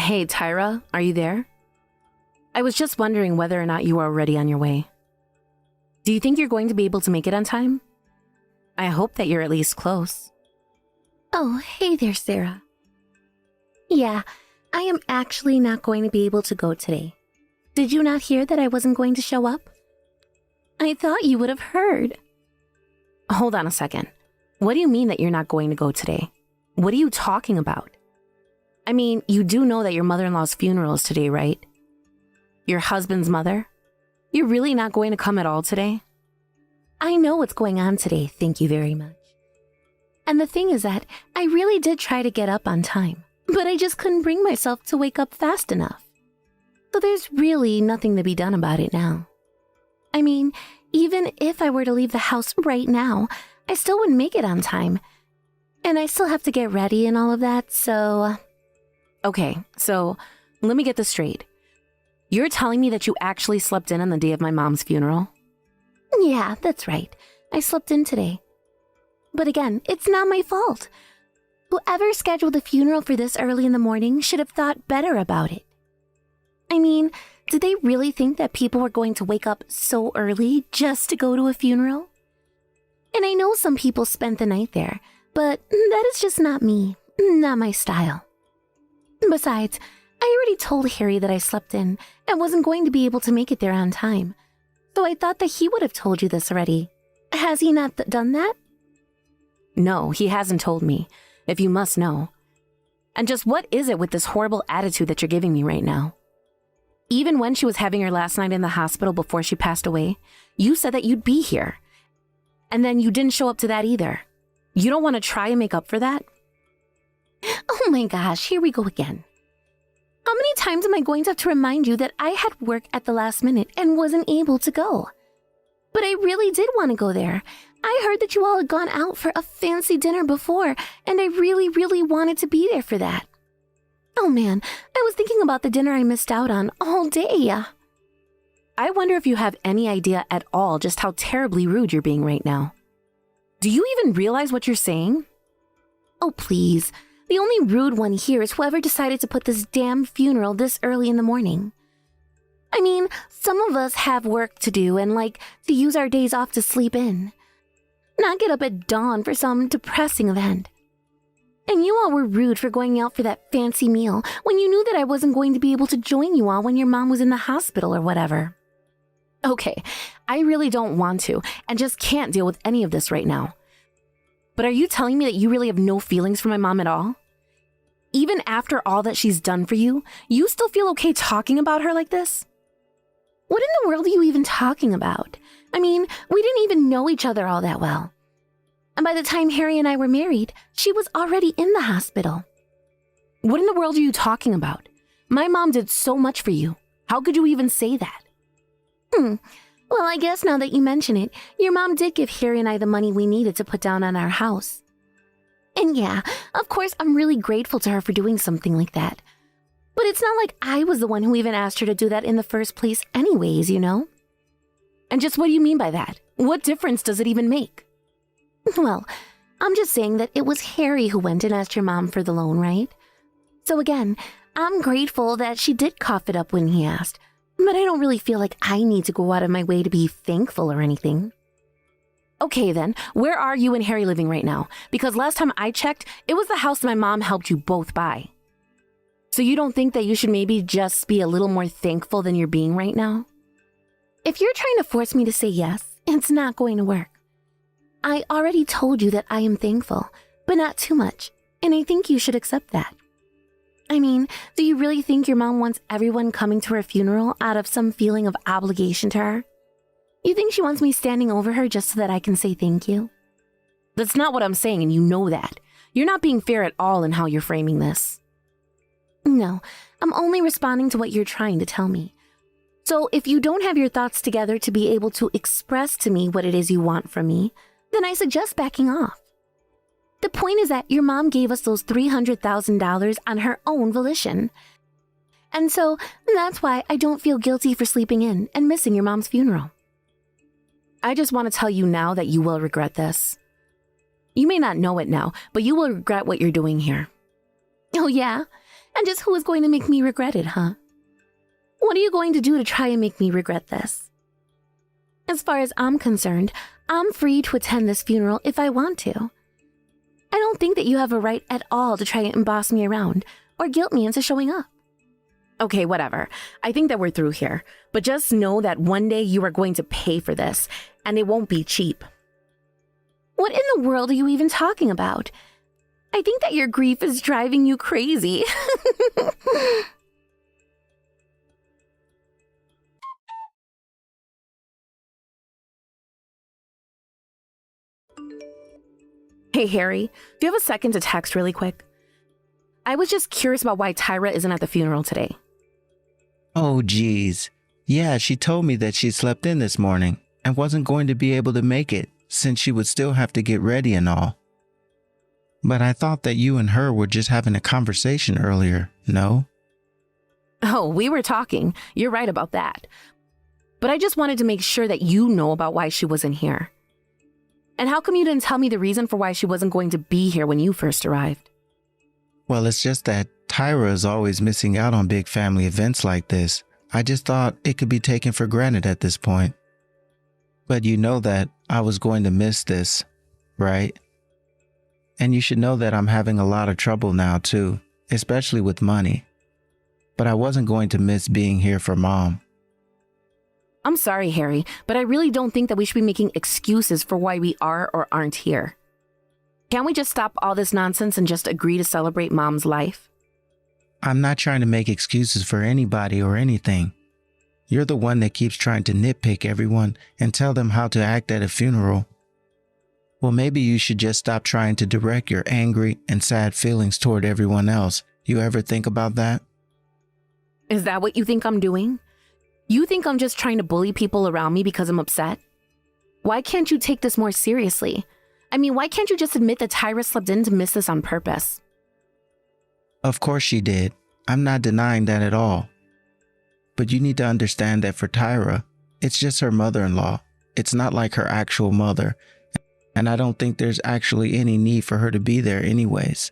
Hey, Tyra, are you there? I was just wondering whether or not you are already on your way. Do you think you're going to be able to make it on time? I hope that you're at least close. Oh, hey there, Sarah. Yeah, I am actually not going to be able to go today. Did you not hear that I wasn't going to show up? I thought you would have heard. Hold on a second. What do you mean that you're not going to go today? What are you talking about? I mean, you do know that your mother-in-law's funeral is today, right? Your husband's mother? You're really not going to come at all today? I know what's going on today, thank you very much. And the thing is that I really did try to get up on time, but I just couldn't bring myself to wake up fast enough. So there's really nothing to be done about it now. I mean, even if I were to leave the house right now, I still wouldn't make it on time. And I still have to get ready and all of that, so... Okay, so let me get this straight. You're telling me that you actually slept in on the day of my mom's funeral? Yeah, that's right. I slept in today. But again, it's not my fault. Whoever scheduled the funeral for this early in the morning should have thought better about it. I mean, did they really think that people were going to wake up so early just to go to a funeral? And I know some people spent the night there, but that is just not me, not my style. Besides, I already told Harry that I slept in and wasn't going to be able to make it there on time. So I thought that he would have told you this already. Has he not done that? No, he hasn't told me, if you must know. And just what is it with this horrible attitude that you're giving me right now? Even when she was having her last night in the hospital before she passed away, you said that you'd be here. And then you didn't show up to that either. You don't want to try and make up for that? Oh my gosh, here we go again. How many times am I going to have to remind you that I had work at the last minute and wasn't able to go? But I really did want to go there. I heard that you all had gone out for a fancy dinner before, and I really, really wanted to be there for that. Oh man, I was thinking about the dinner I missed out on all day. I wonder if you have any idea at all just how terribly rude you're being right now. Do you even realize what you're saying? Oh please, the only rude one here is whoever decided to put this damn funeral this early in the morning. I mean, some of us have work to do and like to use our days off to sleep in. Not get up at dawn for some depressing event. And you all were rude for going out for that fancy meal when you knew that I wasn't going to be able to join you all when your mom was in the hospital or whatever. Okay, I really don't want to and just can't deal with any of this right now. But are you telling me that you really have no feelings for my mom at all? Even after all that she's done for you, you still feel okay talking about her like this? What in the world are you even talking about? I mean, we didn't even know each other all that well. And by the time Harry and I were married, she was already in the hospital. What in the world are you talking about? My mom did so much for you. How could you even say that? Well, I guess now that you mention it, your mom did give Harry and I the money we needed to put down on our house. And yeah, of course, I'm really grateful to her for doing something like that. But it's not like I was the one who even asked her to do that in the first place anyways, you know? And just what do you mean by that? What difference does it even make? Well, I'm just saying that it was Harry who went and asked your mom for the loan, right? So again, I'm grateful that she did cough it up when he asked, but I don't really feel like I need to go out of my way to be thankful or anything. Okay then, where are you and Harry living right now? Because last time I checked, it was the house my mom helped you both buy. So you don't think that you should maybe just be a little more thankful than you're being right now? If you're trying to force me to say yes, it's not going to work. I already told you that I am thankful, but not too much, and I think you should accept that. I mean, do you really think your mom wants everyone coming to her funeral out of some feeling of obligation to her? You think she wants me standing over her just so that I can say thank you? That's not what I'm saying, and you know that. You're not being fair at all in how you're framing this. No, I'm only responding to what you're trying to tell me. So if you don't have your thoughts together to be able to express to me what it is you want from me, then I suggest backing off. The point is that your mom gave us those $300,000 on her own volition. And so that's why I don't feel guilty for sleeping in and missing your mom's funeral. I just want to tell you now that you will regret this. You may not know it now, but you will regret what you're doing here. Oh yeah? And just who is going to make me regret it, huh? What are you going to do to try and make me regret this? As far as I'm concerned, I'm free to attend this funeral if I want to. I don't think that you have a right at all to try and boss me around or guilt me into showing up. Okay, whatever. I think that we're through here. But just know that one day you are going to pay for this, and it won't be cheap. What in the world are you even talking about? I think that your grief is driving you crazy. Hey, Harry, do you have a second to text really quick? I was just curious about why Tyra isn't at the funeral today. Oh, geez. Yeah, she told me that she slept in this morning and wasn't going to be able to make it since she would still have to get ready and all. But I thought that you and her were just having a conversation earlier, no? Oh, we were talking. You're right about that. But I just wanted to make sure that you know about why she wasn't here. And how come you didn't tell me the reason for why she wasn't going to be here when you first arrived? Well, it's just that Tyra is always missing out on big family events like this. I just thought it could be taken for granted at this point. But you know that I was going to miss this, right? And you should know that I'm having a lot of trouble now too, especially with money. But I wasn't going to miss being here for Mom. I'm sorry, Harry, but I really don't think that we should be making excuses for why we are or aren't here. Can't we just stop all this nonsense and just agree to celebrate Mom's life? I'm not trying to make excuses for anybody or anything. You're the one that keeps trying to nitpick everyone and tell them how to act at a funeral. Well, maybe you should just stop trying to direct your angry and sad feelings toward everyone else. You ever think about that? Is that what you think I'm doing? You think I'm just trying to bully people around me because I'm upset? Why can't you take this more seriously? I mean, why can't you just admit that Tyra slept in to miss this on purpose? Of course she did. I'm not denying that at all. But you need to understand that for Tyra, it's just her mother-in-law. It's not like her actual mother. And I don't think there's actually any need for her to be there anyways.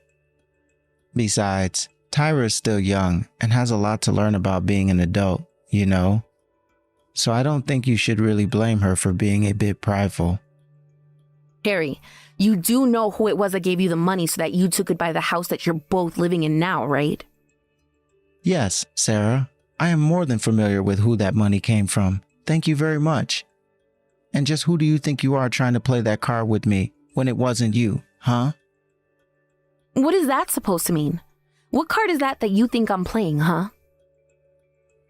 Besides, Tyra is still young and has a lot to learn about being an adult, you know? So I don't think you should really blame her for being a bit prideful. Harry, you do know who it was that gave you the money so that you two could buy the house that you're both living in now, right? Yes, Sarah. I am more than familiar with who that money came from. Thank you very much. And just who do you think you are trying to play that card with me when it wasn't you, huh? What is that supposed to mean? What card is that you think I'm playing, huh?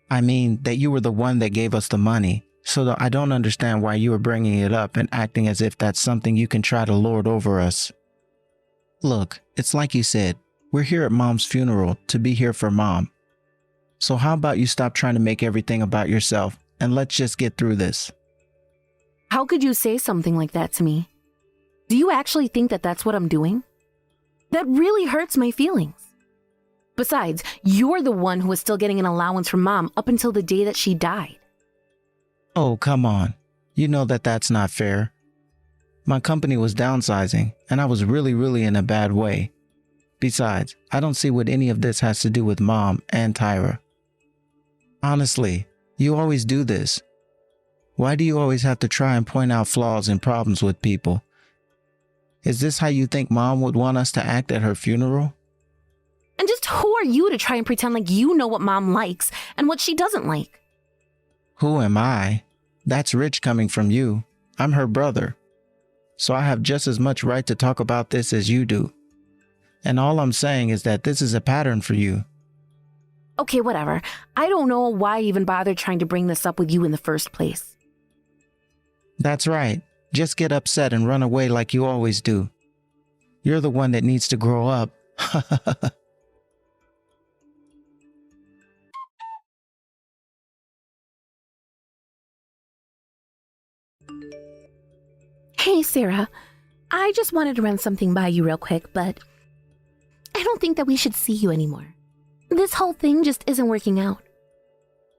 I mean that you were the one that gave us the money, so I don't understand why you are bringing it up and acting as if that's something you can try to lord over us. Look, it's like you said, we're here at Mom's funeral to be here for Mom. So how about you stop trying to make everything about yourself and let's just get through this. How could you say something like that to me? Do you actually think that that's what I'm doing? That really hurts my feelings. Besides, you're the one who was still getting an allowance from Mom up until the day that she died. Oh, come on. You know that that's not fair. My company was downsizing and I was really in a bad way. Besides, I don't see what any of this has to do with Mom and Tyra. Honestly, you always do this. Why do you always have to try and point out flaws and problems with people? Is this how you think Mom would want us to act at her funeral? And just who are you to try and pretend like you know what Mom likes and what she doesn't like? Who am I? That's rich coming from you. I'm her brother. So I have just as much right to talk about this as you do. And all I'm saying is that this is a pattern for you. Okay, whatever. I don't know why I even bothered trying to bring this up with you in the first place. That's right. Just get upset and run away like you always do. You're the one that needs to grow up. Hey, Sarah. I just wanted to run something by you real quick, but I don't think that we should see you anymore. This whole thing just isn't working out.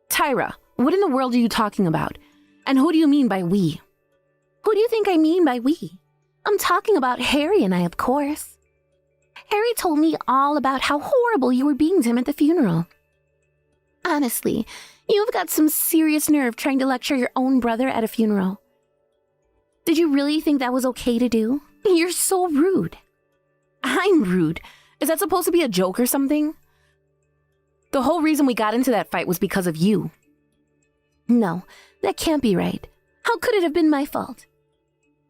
Tyra, what in the world are you talking about? And who do you mean by we? Who do you think I mean by we? I'm talking about Harry and I, of course. Harry told me all about how horrible you were being to him at the funeral. Honestly, you've got some serious nerve trying to lecture your own brother at a funeral. Did you really think that was okay to do? You're so rude. I'm rude. Is that supposed to be a joke or something? The whole reason we got into that fight was because of you. No, that can't be right. How could it have been my fault?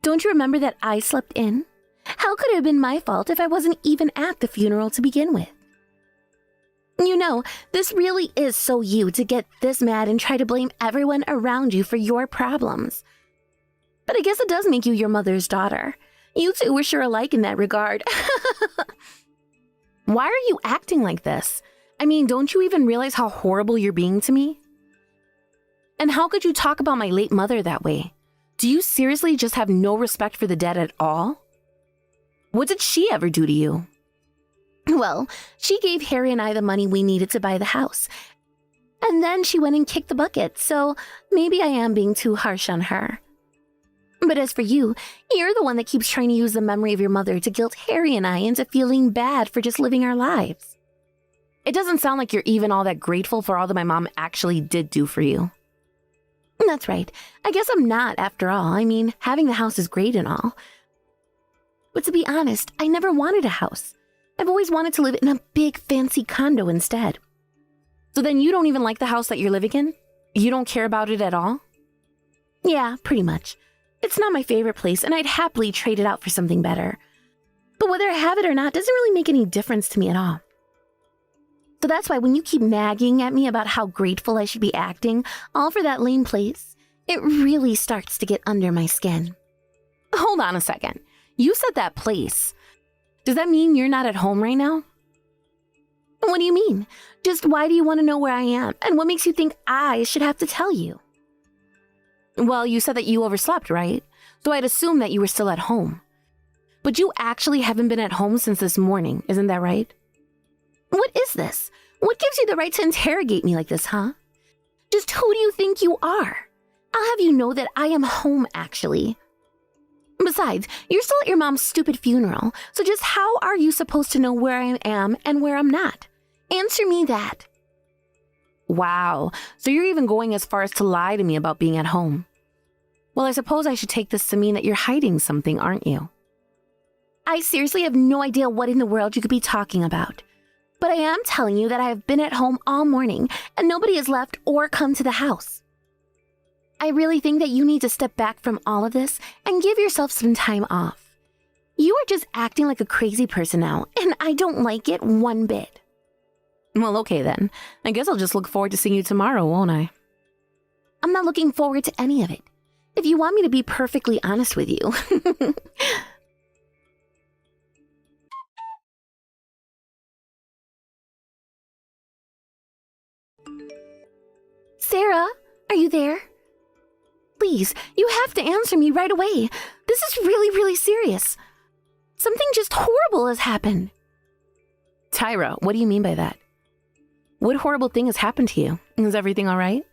Don't you remember that I slept in? How could it have been my fault if I wasn't even at the funeral to begin with? You know, this really is so you to get this mad and try to blame everyone around you for your problems. But I guess it does make you your mother's daughter. You two were sure alike in that regard. Why are you acting like this? I mean, don't you even realize how horrible you're being to me? And how could you talk about my late mother that way? Do you seriously just have no respect for the dead at all? What did she ever do to you? Well, she gave Harry and I the money we needed to buy the house. And then she went and kicked the bucket, so maybe I am being too harsh on her. But as for you, you're the one that keeps trying to use the memory of your mother to guilt Harry and I into feeling bad for just living our lives. It doesn't sound like you're even all that grateful for all that my mom actually did do for you. That's right. I guess I'm not, after all. I mean, having the house is great and all. But to be honest, I never wanted a house. I've always wanted to live in a big, fancy condo instead. So then you don't even like the house that you're living in? You don't care about it at all? Yeah, pretty much. It's not my favorite place, and I'd happily trade it out for something better. But whether I have it or not doesn't really make any difference to me at all. So that's why when you keep nagging at me about how grateful I should be acting, all for that lame place, it really starts to get under my skin. Hold on a second. You said that place. Does that mean you're not at home right now? What do you mean? Just why do you want to know where I am, and what makes you think I should have to tell you? Well, you said that you overslept, right? So I'd assume that you were still at home. But you actually haven't been at home since this morning, isn't that right? What is this? What gives you the right to interrogate me like this, huh? Just who do you think you are? I'll have you know that I am home, actually. Besides, you're still at your mom's stupid funeral, so just how are you supposed to know where I am and where I'm not? Answer me that. Wow, so you're even going as far as to lie to me about being at home. Well, I suppose I should take this to mean that you're hiding something, aren't you? I seriously have no idea what in the world you could be talking about. But I am telling you that I have been at home all morning and nobody has left or come to the house. I really think that you need to step back from all of this and give yourself some time off. You are just acting like a crazy person now, and I don't like it one bit. Well, okay then. I guess I'll just look forward to seeing you tomorrow, won't I? I'm not looking forward to any of it. If you want me to be perfectly honest with you. Sarah, are you there? Please, you have to answer me right away. This is really, really serious. Something just horrible has happened. Tyra, what do you mean by that? What horrible thing has happened to you? Is everything all right?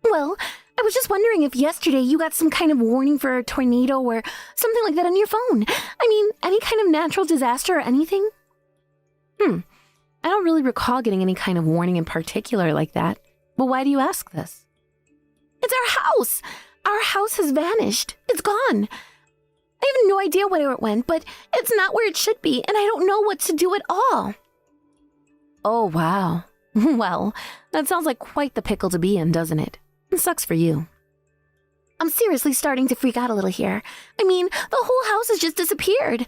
Well, I was just wondering if yesterday you got some kind of warning for a tornado or something like that on your phone. I mean, any kind of natural disaster or anything? I don't really recall getting any kind of warning in particular like that. But why do you ask this? It's our house! Our house has vanished. It's gone. I have no idea where it went, but it's not where it should be, and I don't know what to do at all. Oh, wow. Well, that sounds like quite the pickle to be in, doesn't it? It sucks for you. I'm seriously starting to freak out a little here. I mean, the whole house has just disappeared.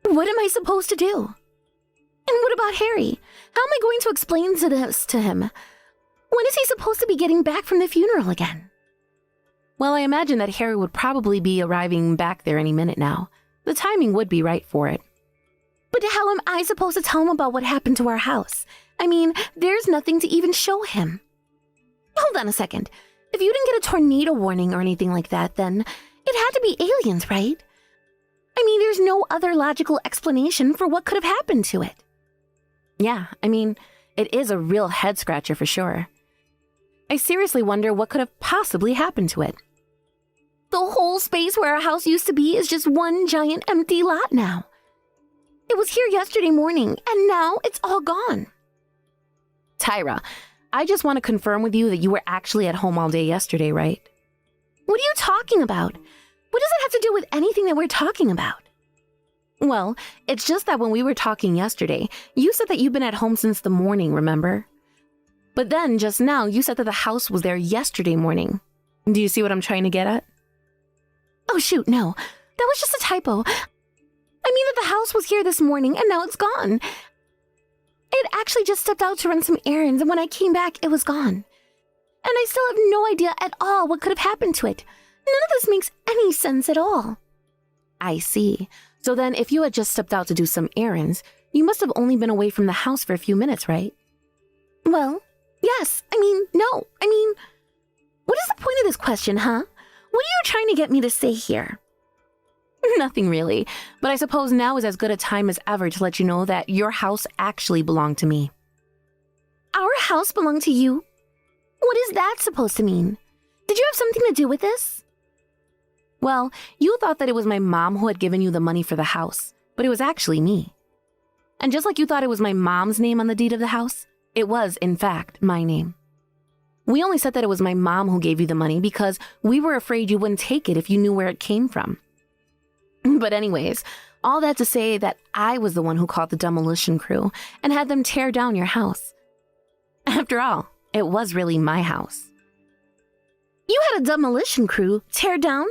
What am I supposed to do? And what about Harry? How am I going to explain this to him? When is he supposed to be getting back from the funeral again? Well, I imagine that Harry would probably be arriving back there any minute now. The timing would be right for it. But how am I supposed to tell him about what happened to our house? I mean, there's nothing to even show him. Hold on a second. If you didn't get a tornado warning or anything like that, then it had to be aliens, right? I mean, there's no other logical explanation for what could have happened to it. Yeah, I mean, it is a real head-scratcher for sure. I seriously wonder what could have possibly happened to it. The whole space where our house used to be is just one giant empty lot now. It was here yesterday morning, and now it's all gone. Tyra, I just want to confirm with you that you were actually at home all day yesterday, right? What are you talking about? What does it have to do with anything that we're talking about? Well, it's just that when we were talking yesterday, you said that you've been at home since the morning, remember? But then, just now, you said that the house was there yesterday morning. Do you see what I'm trying to get at? Oh shoot, no. That was just a typo. I mean that the house was here this morning and now it's gone. I had actually just stepped out to run some errands, and when I came back, it was gone. And I still have no idea at all what could have happened to it. None of this makes any sense at all. I see. So then, if you had just stepped out to do some errands, you must have only been away from the house for a few minutes, right? Well, yes. No. What is the point of this question, huh? What are you trying to get me to say here? Nothing really, but I suppose now is as good a time as ever to let you know that your house actually belonged to me. Our house belonged to you? What is that supposed to mean? Did you have something to do with this? Well, you thought that it was my mom who had given you the money for the house, but it was actually me. And just like you thought it was my mom's name on the deed of the house, it was, in fact, my name. We only said that it was my mom who gave you the money because we were afraid you wouldn't take it if you knew where it came from. But anyways, all that to say that I was the one who called the demolition crew and had them tear down your house. After all, it was really my house. You had a demolition crew tear down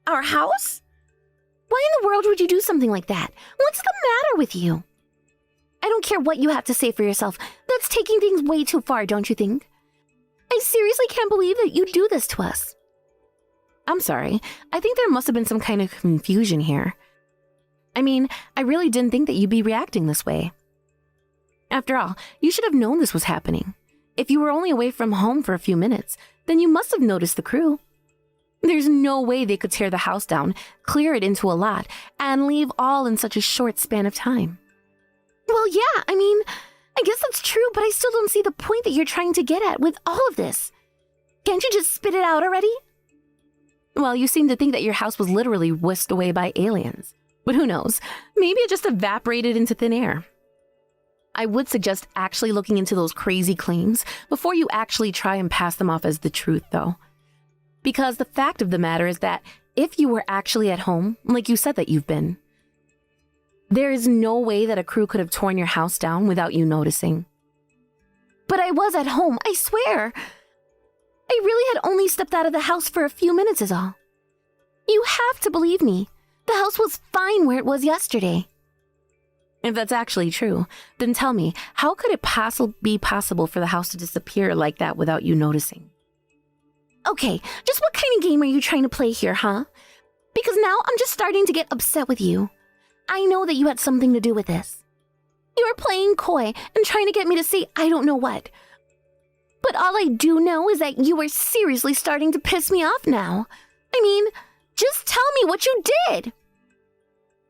our house? Why in the world would you do something like that? What's the matter with you? I don't care what you have to say for yourself. That's taking things way too far, don't you think? I seriously can't believe that you do this to us. I'm sorry. I think there must have been some kind of confusion here. I mean, I really didn't think that you'd be reacting this way. After all, you should have known this was happening. If you were only away from home for a few minutes, then you must have noticed the crew. There's no way they could tear the house down, clear it into a lot, and leave all in such a short span of time. Well, yeah, I guess that's true, but I still don't see the point that you're trying to get at with all of this. Can't you just spit it out already? Well, you seem to think that your house was literally whisked away by aliens. But who knows? Maybe it just evaporated into thin air. I would suggest actually looking into those crazy claims before you actually try and pass them off as the truth, though. Because the fact of the matter is that if you were actually at home, like you said that you've been, there is no way that a crew could have torn your house down without you noticing. But I was at home, I swear. I really had only stepped out of the house for a few minutes is all. You have to believe me. The house was fine where it was yesterday. If that's actually true, then tell me, how could it be possible for the house to disappear like that without you noticing? Okay, just what kind of game are you trying to play here, huh? Because now I'm just starting to get upset with you. I know that you had something to do with this. You were playing coy and trying to get me to say I don't know what. But all I do know is that you are seriously starting to piss me off now. Just tell me what you did.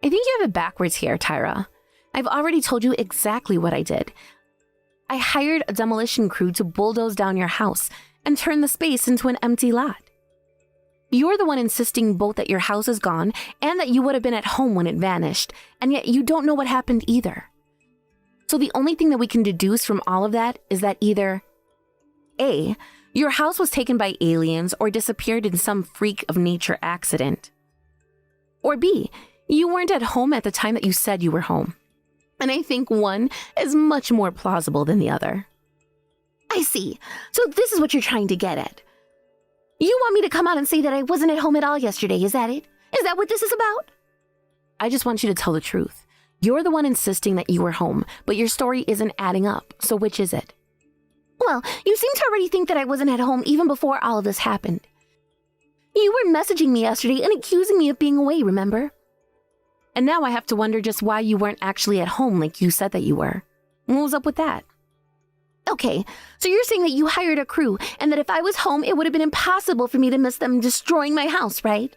I think you have it backwards here, Tyra. I've already told you exactly what I did. I hired a demolition crew to bulldoze down your house and turn the space into an empty lot. You're the one insisting both that your house is gone and that you would have been at home when it vanished, and yet you don't know what happened either. So the only thing that we can deduce from all of that is that either A, your house was taken by aliens or disappeared in some freak of nature accident, or B, you weren't at home at the time that you said you were home. And I think one is much more plausible than the other. I see. So this is what you're trying to get at. You want me to come out and say that I wasn't at home at all yesterday, is that it? Is that what this is about? I just want you to tell the truth. You're the one insisting that you were home, but your story isn't adding up, so which is it? Well, you seem to already think that I wasn't at home even before all of this happened. You were messaging me yesterday and accusing me of being away, remember? And now I have to wonder just why you weren't actually at home like you said that you were. What was up with that? Okay, so you're saying that you hired a crew and that if I was home, it would have been impossible for me to miss them destroying my house, right?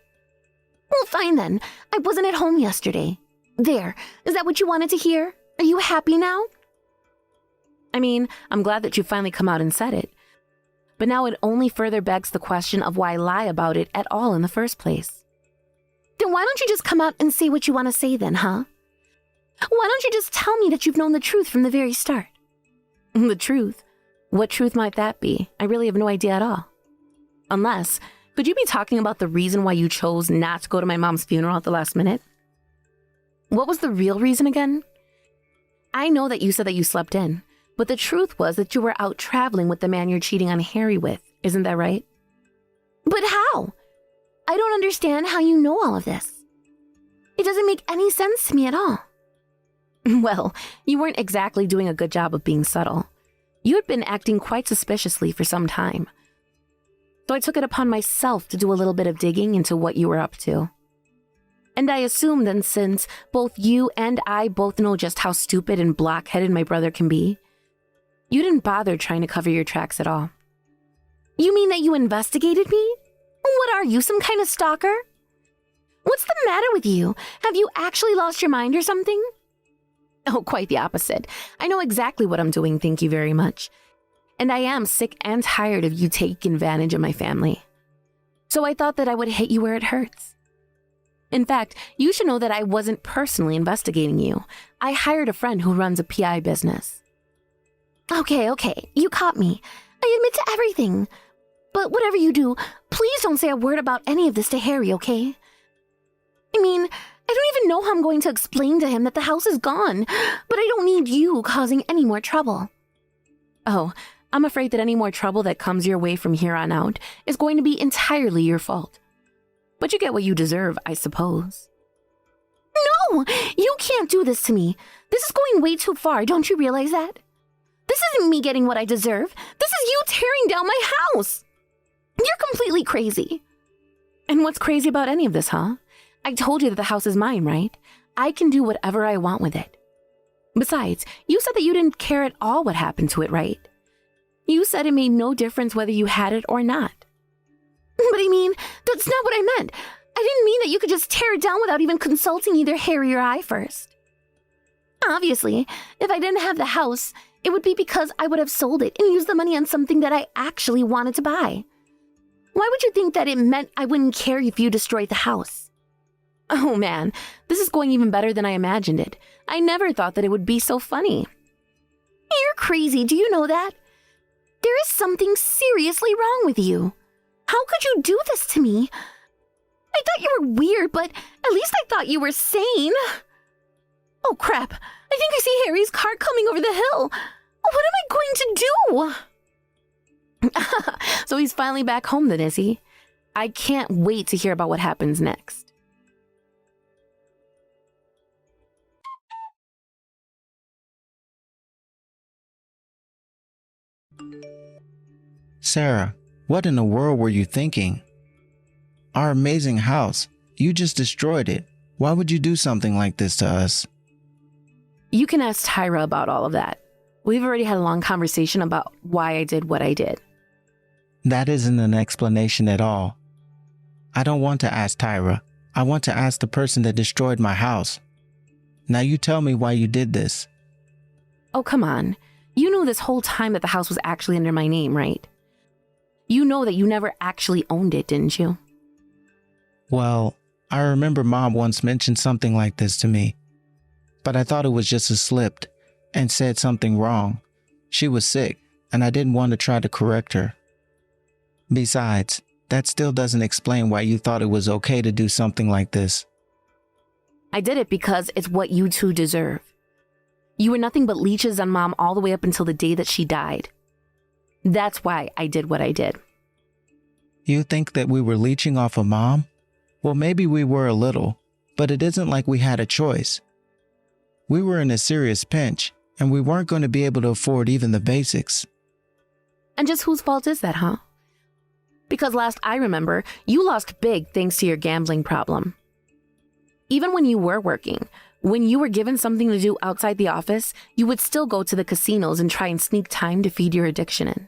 Well, fine then. I wasn't at home yesterday. There. Is that what you wanted to hear? Are you happy now? I'm glad that you finally come out and said it. But now it only further begs the question of why lie about it at all in the first place. Then why don't you just come out and say what you want to say then, huh? Why don't you just tell me that you've known the truth from the very start? The truth? What truth might that be? I really have no idea at all. Unless, could you be talking about the reason why you chose not to go to my mom's funeral at the last minute? What was the real reason again? I know that you said that you slept in, but the truth was that you were out traveling with the man you're cheating on Harry with. Isn't that right? But how? I don't understand how you know all of this. It doesn't make any sense to me at all. Well, you weren't exactly doing a good job of being subtle. You had been acting quite suspiciously for some time. So I took it upon myself to do a little bit of digging into what you were up to. And I assumed then, since both you and I both know just how stupid and blockheaded my brother can be, you didn't bother trying to cover your tracks at all. You mean that you investigated me? What are you, some kind of stalker? What's the matter with you? Have you actually lost your mind or something? Oh, quite the opposite. I know exactly what I'm doing, thank you very much. And I am sick and tired of you taking advantage of my family. So I thought that I would hit you where it hurts. In fact, you should know that I wasn't personally investigating you. I hired a friend who runs a PI business. Okay, you caught me. I admit to everything. But whatever you do, please don't say a word about any of this to Harry, okay? I mean, I don't even know how I'm going to explain to him that the house is gone, but I don't need you causing any more trouble. Oh, I'm afraid that any more trouble that comes your way from here on out is going to be entirely your fault. But you get what you deserve, I suppose. No! You can't do this to me. This is going way too far, don't you realize that? This isn't me getting what I deserve. This is you tearing down my house. You're completely crazy. And what's crazy about any of this, huh? I told you that the house is mine, right? I can do whatever I want with it. Besides, you said that you didn't care at all what happened to it, right? You said it made no difference whether you had it or not. But I mean, that's not what I meant. I didn't mean that you could just tear it down without even consulting either Harry or I first. Obviously, if I didn't have the house, it would be because I would have sold it and used the money on something that I actually wanted to buy. Why would you think that it meant I wouldn't care if you destroyed the house? Oh man, this is going even better than I imagined it. I never thought that it would be so funny. You're crazy, do you know that? There is something seriously wrong with you. How could you do this to me? I thought you were weird, but at least I thought you were sane. Oh crap, I think I see Harry's car coming over the hill. What am I going to do? So he's finally back home then, is he? I can't wait to hear about what happens next. Sarah, what in the world were you thinking? Our amazing house, you just destroyed it. Why would you do something like this to us? You can ask Tyra about all of that. We've already had a long conversation about why I did what I did. That isn't an explanation at all. I don't want to ask Tyra. I want to ask the person that destroyed my house. Now you tell me why you did this. Oh, come on. You knew this whole time that the house was actually under my name, right? You know that you never actually owned it, didn't you? Well, I remember Mom once mentioned something like this to me, but I thought it was just a slip and said something wrong. She was sick, and I didn't want to try to correct her. Besides, that still doesn't explain why you thought it was okay to do something like this. I did it because it's what you two deserve. You were nothing but leeches on Mom all the way up until the day that she died. That's why I did what I did. You think that we were leeching off of Mom? Well, maybe we were a little, but it isn't like we had a choice. We were in a serious pinch, and we weren't going to be able to afford even the basics. And just whose fault is that, huh? Because last I remember, you lost big thanks to your gambling problem. Even when you were working, when you were given something to do outside the office, you would still go to the casinos and try and sneak time to feed your addiction in.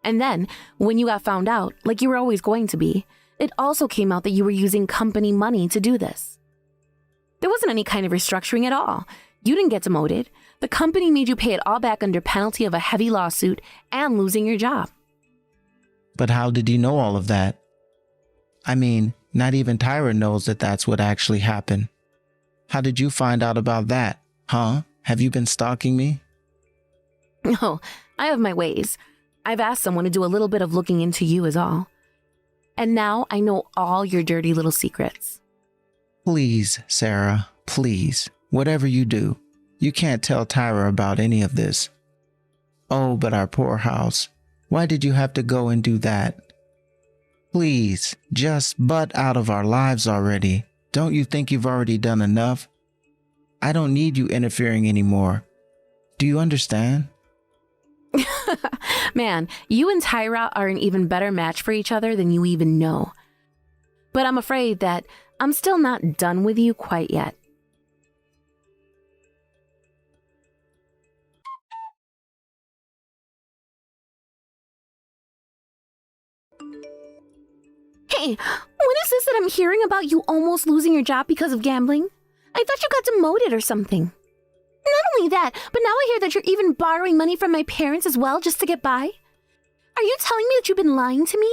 And then, when you got found out, like you were always going to be, it also came out that you were using company money to do this. There wasn't any kind of restructuring at all. You didn't get demoted. The company made you pay it all back under penalty of a heavy lawsuit and losing your job. But how did you know all of that? I mean, not even Tyra knows that that's what actually happened. How did you find out about that? Huh? Have you been stalking me? No, I have my ways. I've asked someone to do a little bit of looking into you is all. And now I know all your dirty little secrets. Please, Sarah, please. Whatever you do, you can't tell Tyra about any of this. Oh, but our poor house. Why did you have to go and do that? Please, just butt out of our lives already. Don't you think you've already done enough? I don't need you interfering anymore. Do you understand? Man, you and Tyra are an even better match for each other than you even know. But I'm afraid that I'm still not done with you quite yet. Hey, what is this that I'm hearing about you almost losing your job because of gambling? I thought you got demoted or something. Not only that, but now I hear that you're even borrowing money from my parents as well just to get by. Are you telling me that you've been lying to me?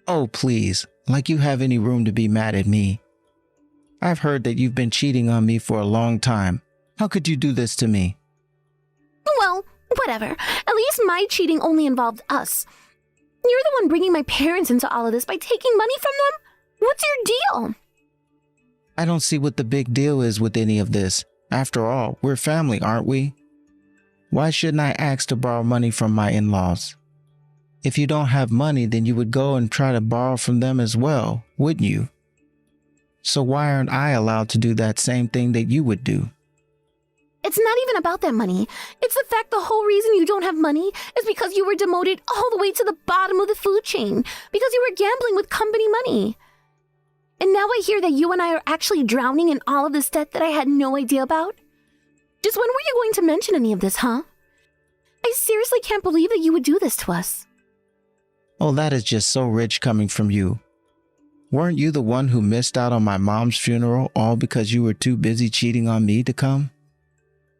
Oh, please, like you have any room to be mad at me. I've heard that you've been cheating on me for a long time. How could you do this to me? Well, whatever. At least my cheating only involved us. You're the one bringing my parents into all of this by taking money from them? What's your deal? I don't see what the big deal is with any of this. After all, we're family, aren't we? Why shouldn't I ask to borrow money from my in-laws? If you don't have money, then you would go and try to borrow from them as well, wouldn't you? So why aren't I allowed to do that same thing that you would do? It's not even about that money. It's the fact the whole reason you don't have money is because you were demoted all the way to the bottom of the food chain because you were gambling with company money. And now I hear that you and I are actually drowning in all of this debt that I had no idea about. Just when were you going to mention any of this, huh? I seriously can't believe that you would do this to us. Oh, that is just so rich coming from you. Weren't you the one who missed out on my mom's funeral all because you were too busy cheating on me to come?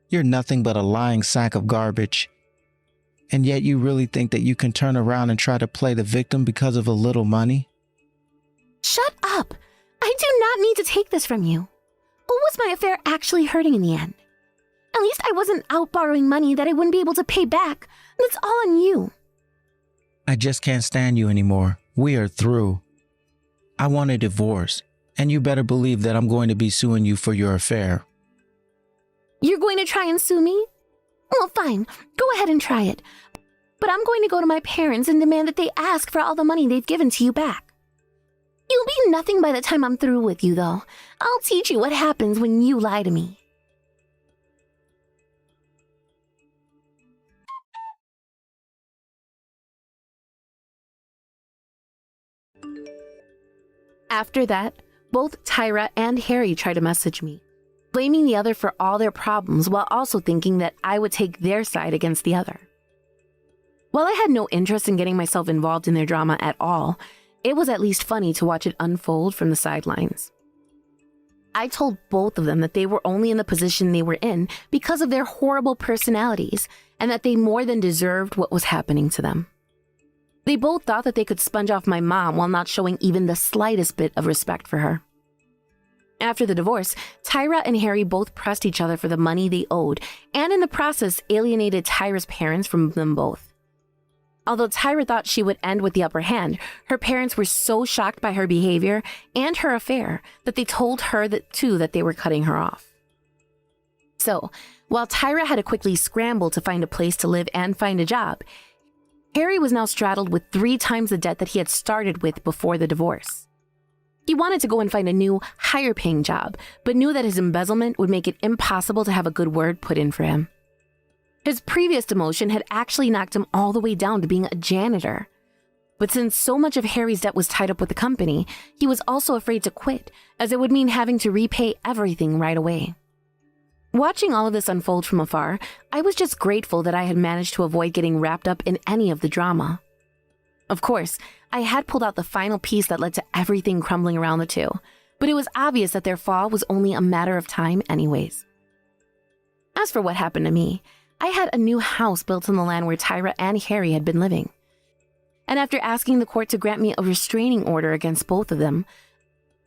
You're nothing but a lying sack of garbage. And yet you really think that you can turn around and try to play the victim because of a little money? Shut up! I do not need to take this from you. What was my affair actually hurting in the end? At least I wasn't out borrowing money that I wouldn't be able to pay back. That's all on you. I just can't stand you anymore. We are through. I want a divorce, and you better believe that I'm going to be suing you for your affair. You're going to try and sue me? Well, fine. Go ahead and try it. But I'm going to go to my parents and demand that they ask for all the money they've given to you back. You'll be nothing by the time I'm through with you, though. I'll teach you what happens when you lie to me. After that, both Tyra and Harry tried to message me, blaming the other for all their problems while also thinking that I would take their side against the other. While I had no interest in getting myself involved in their drama at all, it was at least funny to watch it unfold from the sidelines. I told both of them that they were only in the position they were in because of their horrible personalities and that they more than deserved what was happening to them. They both thought that they could sponge off my mom while not showing even the slightest bit of respect for her. After the divorce, Tyra and Harry both pressed each other for the money they owed and in the process alienated Tyra's parents from them both. Although Tyra thought she would end with the upper hand, her parents were so shocked by her behavior and her affair that they told her that they were cutting her off. So, while Tyra had to quickly scramble to find a place to live and find a job, Harry was now straddled with 3 times the debt that he had started with before the divorce. He wanted to go and find a new, higher-paying job, but knew that his embezzlement would make it impossible to have a good word put in for him. His previous demotion had actually knocked him all the way down to being a janitor. But since so much of Harry's debt was tied up with the company, he was also afraid to quit, as it would mean having to repay everything right away. Watching all of this unfold from afar, I was just grateful that I had managed to avoid getting wrapped up in any of the drama. Of course, I had pulled out the final piece that led to everything crumbling around the two, but it was obvious that their fall was only a matter of time anyways. As for what happened to me, I had a new house built on the land where Tyra and Harry had been living. And after asking the court to grant me a restraining order against both of them,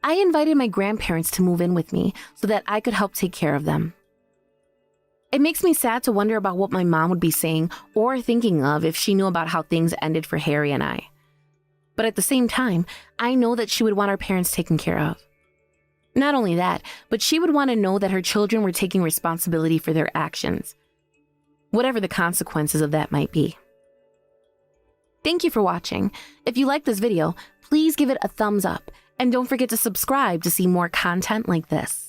I invited my grandparents to move in with me so that I could help take care of them. It makes me sad to wonder about what my mom would be saying or thinking of if she knew about how things ended for Harry and I. But at the same time, I know that she would want our parents taken care of. Not only that, but she would want to know that her children were taking responsibility for their actions, whatever the consequences of that might be. Thank you for watching. If you like this video, please give it a thumbs up and don't forget to subscribe to see more content like this.